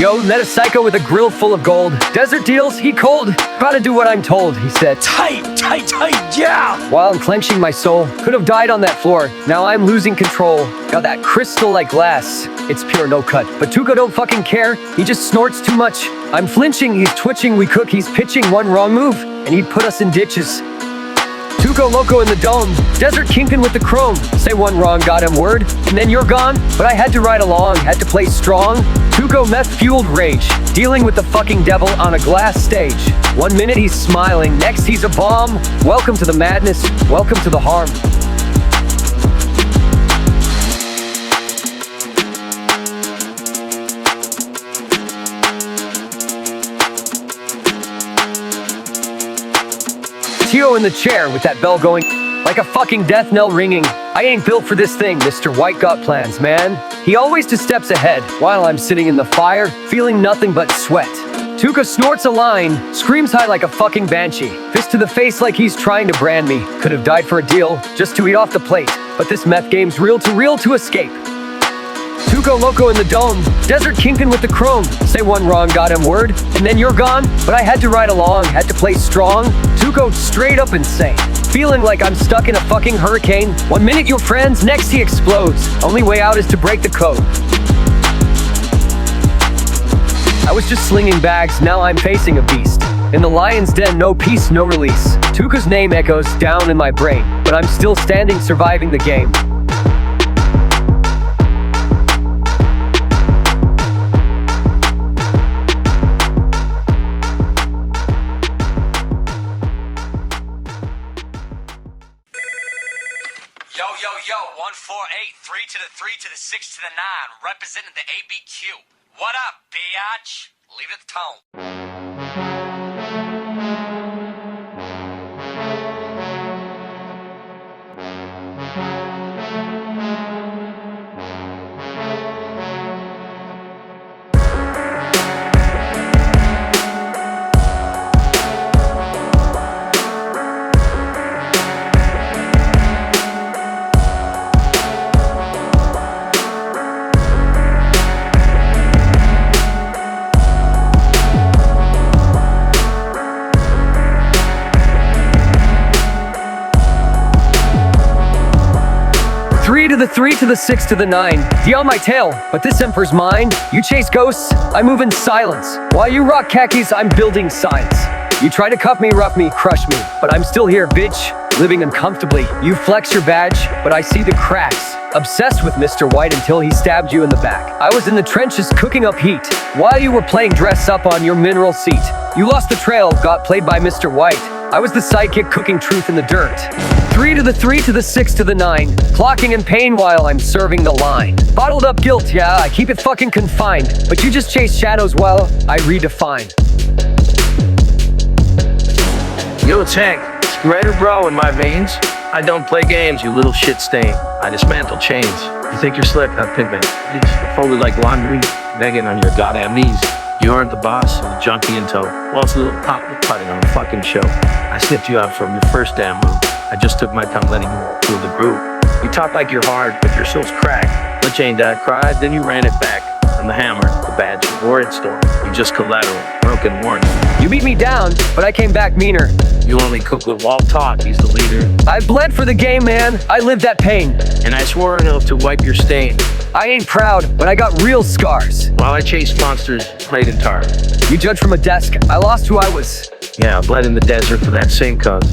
Yo, met a psycho with a grill full of gold. Desert deals, he cold. Gotta do what I'm told, he said. Tight, yeah! While I'm clenching my soul, could have died on that floor. Now I'm losing control. Got that crystal like glass. It's pure no cut. But Tuco don't fucking care. He just snorts too much. I'm flinching, he's twitching, we cook, he's pitching one wrong move, and he'd put us in ditches. Tuco loco in the dome, desert kingpin with the chrome. Say one wrong goddamn word, and then you're gone. But I had to ride along, had to play strong. Tuco meth-fueled rage, dealing with the fucking devil on a glass stage. 1 minute he's smiling, next he's a bomb. Welcome to the madness, welcome to the harm. Tio in the chair with that bell going like a fucking death knell ringing. I ain't built for this thing, Mr. White got plans, man. He always 2 steps ahead, while I'm sitting in the fire, feeling nothing but sweat. Tuco snorts a line, screams high like a fucking banshee. Fist to the face like he's trying to brand me. Could have died for a deal, just to eat off the plate. But this meth game's real to escape. Tuco loco in the dome, desert kingpin with the chrome. Say one wrong goddamn word, and then you're gone. But I had to ride along, had to play strong. Tuco straight up insane, feeling like I'm stuck in a fucking hurricane. 1 minute you're friends, next he explodes. Only way out is to break the code. I was just slinging bags, now I'm facing a beast. In the lion's den, no peace, no release. Tuco's name echoes down in my brain, but I'm still standing, surviving the game. Yo, 148, 3 to the 3 to the 6 to the 9, representing the ABQ. What up, biatch? Leave it tone. To the 3 to the 6 to the 9. D on my tail, but this emperor's mine. You chase ghosts, I move in silence. While you rock khakis, I'm building science. You try to cuff me, rough me, crush me, but I'm still here, bitch, living uncomfortably. You flex your badge, but I see the cracks. Obsessed with Mr. White until he stabbed you in the back. I was in the trenches cooking up heat, while you were playing dress up on your mineral seat. You lost the trail, got played by Mr. White. I was the sidekick cooking truth in the dirt. 3 to the 3 to the 6 to the 9, clocking in pain while I'm serving the line. Bottled up guilt, yeah, I keep it fucking confined, but you just chase shadows while I redefine. Yo, Tank, Schrader bro in my veins. I don't play games, you little shit stain. I dismantle chains. You think you're slick, huh, Pigman? You're folded like laundry, begging on your goddamn knees. You aren't the boss, and the junkie in tow. Well, it's a little pop putting on a fucking show. I sniffed you out from your first damn move. I just took my time letting you through the groove. You talk like you're hard, but your soul's cracked. Let Jane Dad cried, then you ran it back. And the hammer, the badge, the warrant store. You just collateral, broken warning. You beat me down, but I came back meaner. You only cook with Walt talk, he's the leader. I bled for the game, man. I lived that pain. And I swore an oath to wipe your stain. I ain't proud, but I got real scars. While I chased monsters, played in tar. You judged from a desk, I lost who I was. Yeah, I bled in the desert for that same cause.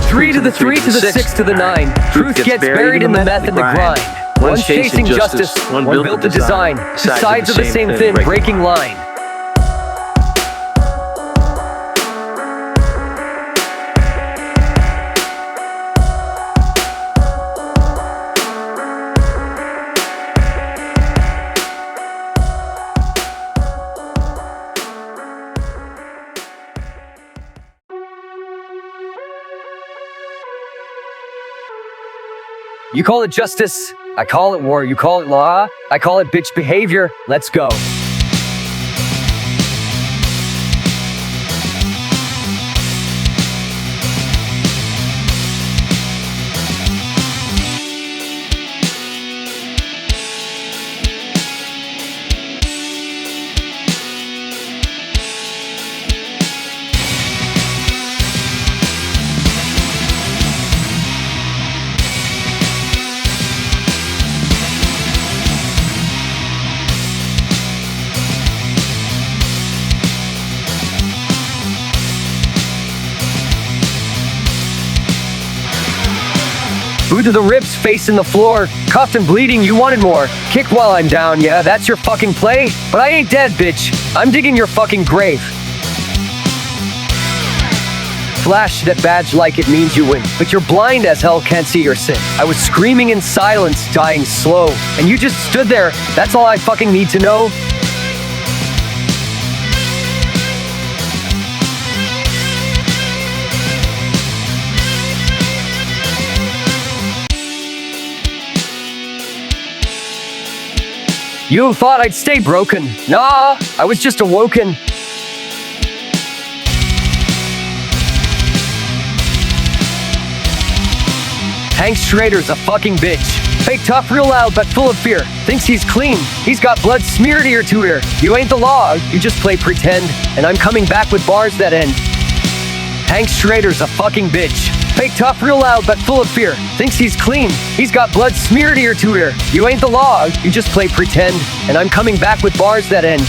3 to the 3 to the 6 to the 9. Truth gets buried in the meth and the grind. One's chasing justice, one built the design. Two sides of the same thin breaking line. You call it justice, I call it war. You call it law, I call it bitch behavior. Let's go. Blue to the ribs, face in the floor. Cuffed and bleeding, you wanted more. Kick while I'm down, yeah, that's your fucking play? But I ain't dead, bitch. I'm digging your fucking grave. Flash that badge like it means you win, but you're blind as hell, can't see your sin. I was screaming in silence, dying slow, and you just stood there. That's all I fucking need to know. You thought I'd stay broken. Nah, I was just awoken. Asac Schrader's a fucking bitch. Fake tough, real loud, but full of fear. Thinks he's clean. He's got blood smeared ear to ear. You ain't the law, you just play pretend. And I'm coming back with bars that end. Asac Schrader's a fucking bitch. Fake tough, real loud, but full of fear. Thinks he's clean. He's got blood smeared ear to ear. You ain't the law, you just play pretend. And I'm coming back with bars that end.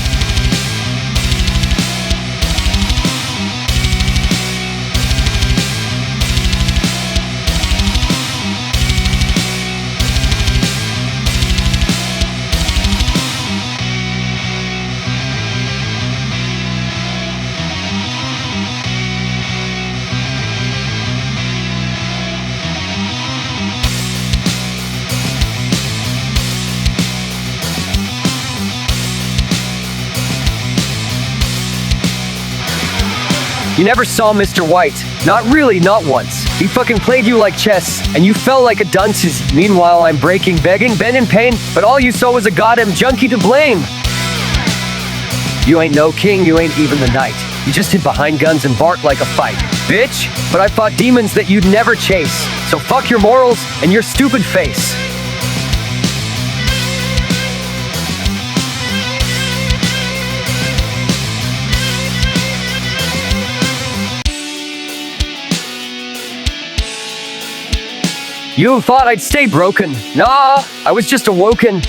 You never saw Mr. White. Not really, not once. He fucking played you like chess, and you fell like a dunces. Meanwhile, I'm breaking, begging, been in pain, but all you saw was a goddamn junkie to blame. You ain't no king, you ain't even the knight. You just hid behind guns and bark like a fight. Bitch, but I fought demons that you'd never chase. So fuck your morals and your stupid face. You thought I'd stay broken. Nah, I was just awoken.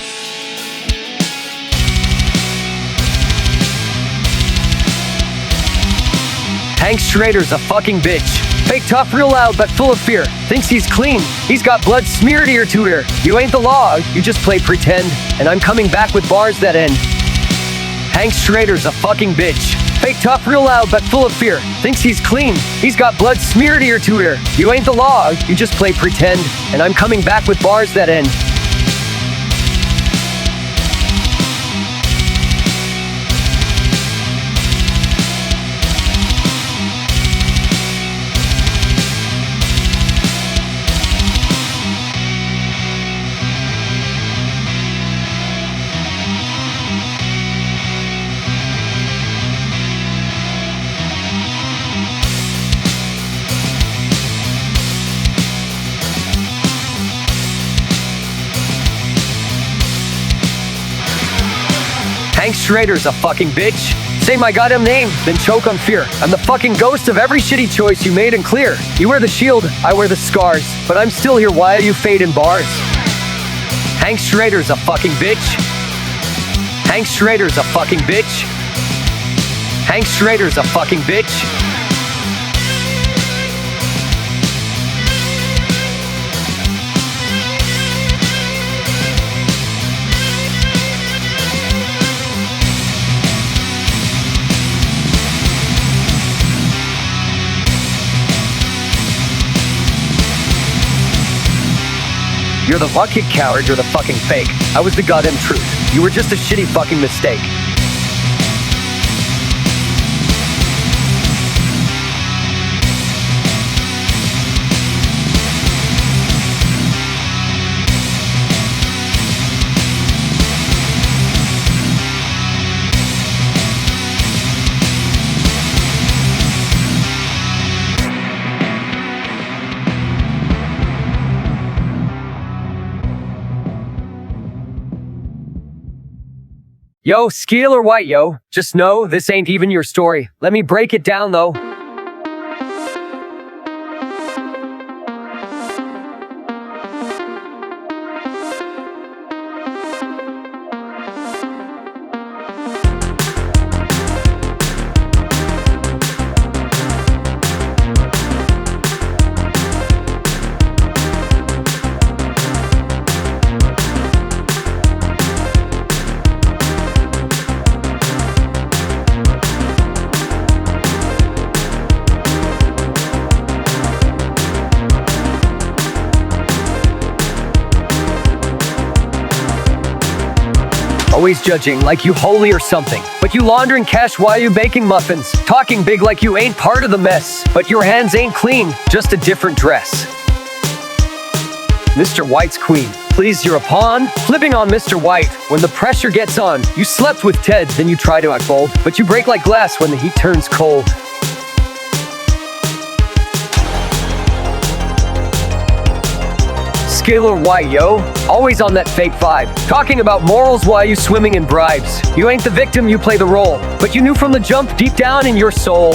Asac Schrader's a fucking bitch. Fake tough, real loud, but full of fear. Thinks he's clean. He's got blood smeared ear to ear. You ain't the law, you just play pretend. And I'm coming back with bars that end. Asac Schrader's a fucking bitch. Fake tough, real loud, but full of fear. Thinks he's clean. He's got blood smeared ear to ear. You ain't the law, you just play pretend. And I'm coming back with bars that end. Asac Schrader's a fucking bitch. Say my goddamn name, then choke on fear. I'm the fucking ghost of every shitty choice you made and clear. You wear the shield, I wear the scars, but I'm still here while you fade in bars. Asac Schrader's a fucking bitch. Asac Schrader's a fucking bitch. Asac Schrader's a fucking bitch. You're the bucket coward, you're the fucking fake. I was the goddamn truth. You were just a shitty fucking mistake. Yo, Skyler White, yo. Just know, this ain't even your story. Let me break it down, though. Always judging like you holy or something, but you laundering cash while you baking muffins. Talking big like you ain't part of the mess, but your hands ain't clean, just a different dress. Mr. White's queen. Please, you're a pawn. Flipping on Mr. White. When the pressure gets on, you slept with Ted, then you try to act bold, but you break like glass when the heat turns cold. Skyler White, yo. Always on that fake vibe. Talking about morals while you swimming in bribes. You ain't the victim, you play the role, but you knew from the jump deep down in your soul.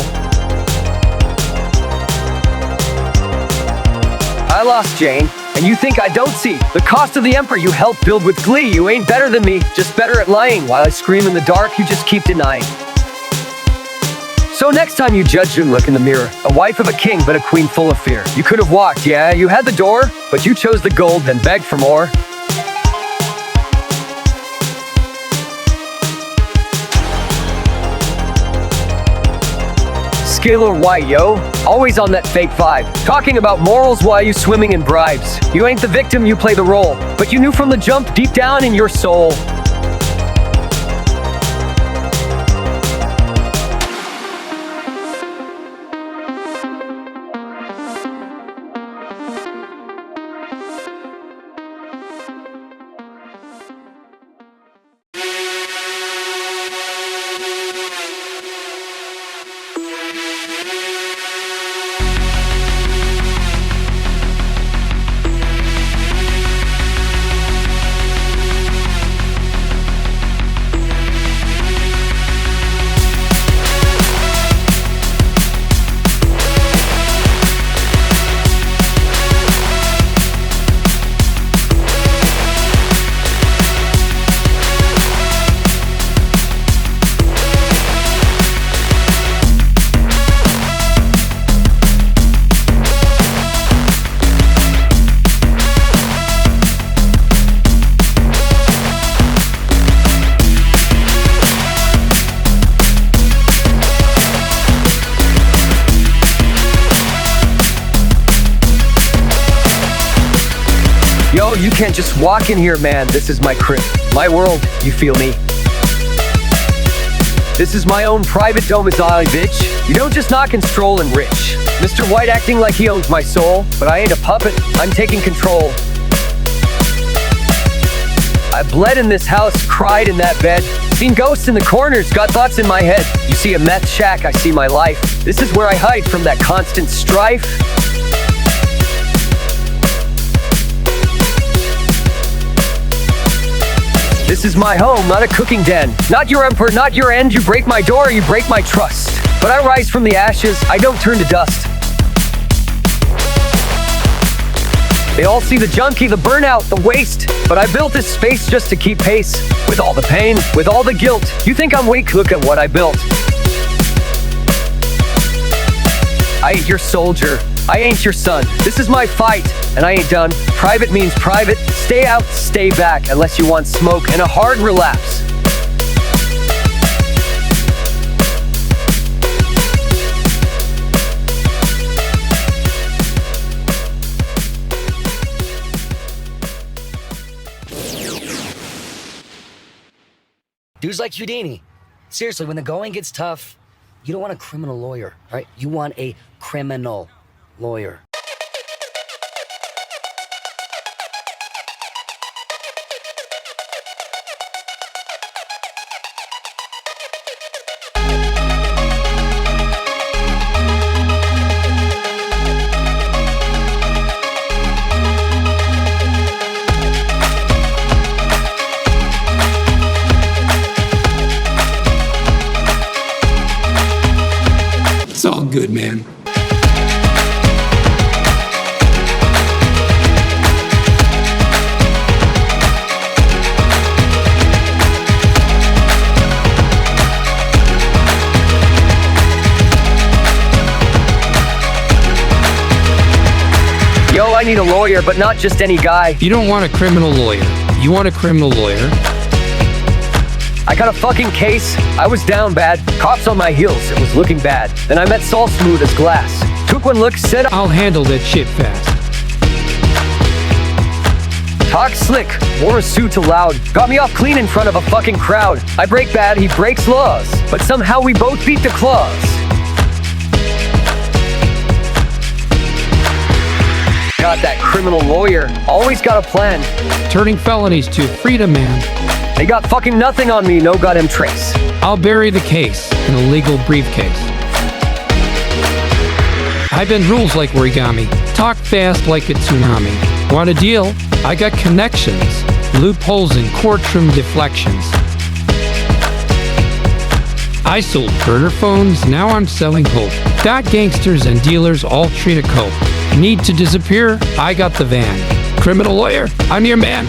I lost Jane, and you think I don't see the cost of the emperor you helped build with glee. You ain't better than me, just better at lying. While I scream in the dark, you just keep denying. So next time you judge your look in the mirror, a wife of a king but a queen full of fear. You could have walked, yeah, you had the door, but you chose the gold, then begged for more. Skyler White, yo. Always on that fake vibe. Talking about morals while you swimming in bribes. You ain't the victim, you play the role, but you knew from the jump deep down in your soul. Yo, you can't just walk in here, man. This is my crib, my world, you feel me? This is my own private domicile, bitch. You don't just knock and stroll and rich. Mr. White acting like he owns my soul, but I ain't a puppet, I'm taking control. I bled in this house, cried in that bed, seen ghosts in the corners, got thoughts in my head. You see a meth shack, I see my life. This is where I hide from that constant strife. This is my home, not a cooking den. Not your emperor, not your end. You break my door, you break my trust. But I rise from the ashes, I don't turn to dust. They all see the junkie, the burnout, the waste. But I built this space just to keep pace with all the pain, with all the guilt. You think I'm weak? Look at what I built. I ain't your soldier, I ain't your son. This is my fight, and I ain't done. Private means private. Stay out, stay back, unless you want smoke and a hard relapse. Dudes like Houdini. Seriously, when the going gets tough, you don't want a criminal lawyer, right? You want a criminal lawyer. It's all good, man. Yo, I need a lawyer, but not just any guy. You don't want a criminal lawyer. You want a criminal lawyer. I got a fucking case. I was down bad. Cops on my heels. It was looking bad. Then I met Saul smooth as glass. Took one look, said, I'll handle that shit fast. Talk slick, wore a suit too loud, got me off clean in front of a fucking crowd. I break bad, he breaks laws, but somehow we both beat the claws. Got that criminal lawyer, always got a plan. Turning felonies to freedom, man. They got fucking nothing on me, no goddamn trace. I'll bury the case in a legal briefcase. I bend rules like origami, talk fast like a tsunami. Want a deal? I got connections, loopholes and courtroom deflections. I sold burner phones, now I'm selling hope. Got gangsters and dealers all treat a cope. Need to disappear? I got the van. Criminal lawyer, I'm your man.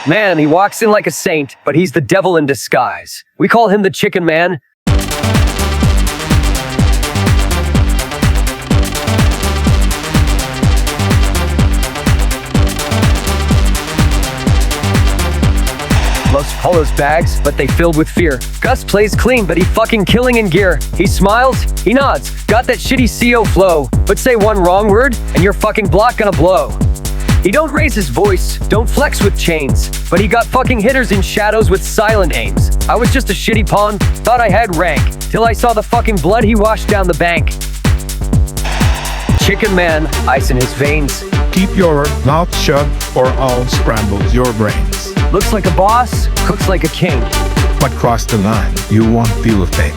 Man, he walks in like a saint, but he's the devil in disguise. We call him the Chicken Man. Loves Pollos bags, but they filled with fear. Gus plays clean, but he fucking killing in gear. He smiles, he nods, got that shitty CO flow, but say one wrong word, and your fucking block gonna blow. He don't raise his voice, don't flex with chains, but he got fucking hitters in shadows with silent aims. I was just a shitty pawn, thought I had rank, till I saw the fucking blood he washed down the bank. Chicken Man, ice in his veins. Keep your mouth shut or I'll scramble your brains. Looks like a boss, cooks like a king. But cross the line, you won't feel a thing.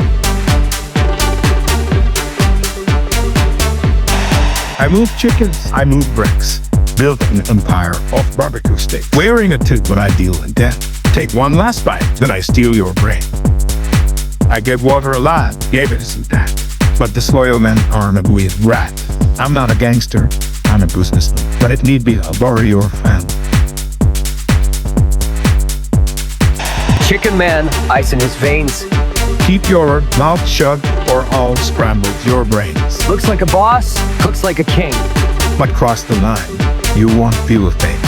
I move chickens, I move bricks. Built an empire of barbecue sticks. Wearing a tooth when I deal in debt. Take one last bite, then I steal your brain. I gave water a lot, gave it some tact. But disloyal men aren't a weird rat. I'm not a gangster, I'm a businessman. But it need be a warrior fan. Chicken Man, ice in his veins. Keep your mouth shut or I'll scramble your brains. Looks like a boss, cooks like a king. But cross the line, you won't feel a thing.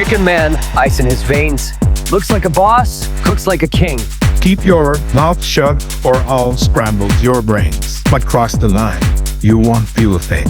Chicken Man, ice in his veins. Looks like a boss, cooks like a king. Keep your mouth shut or I'll scramble your brains. But cross the line, you won't feel a thing.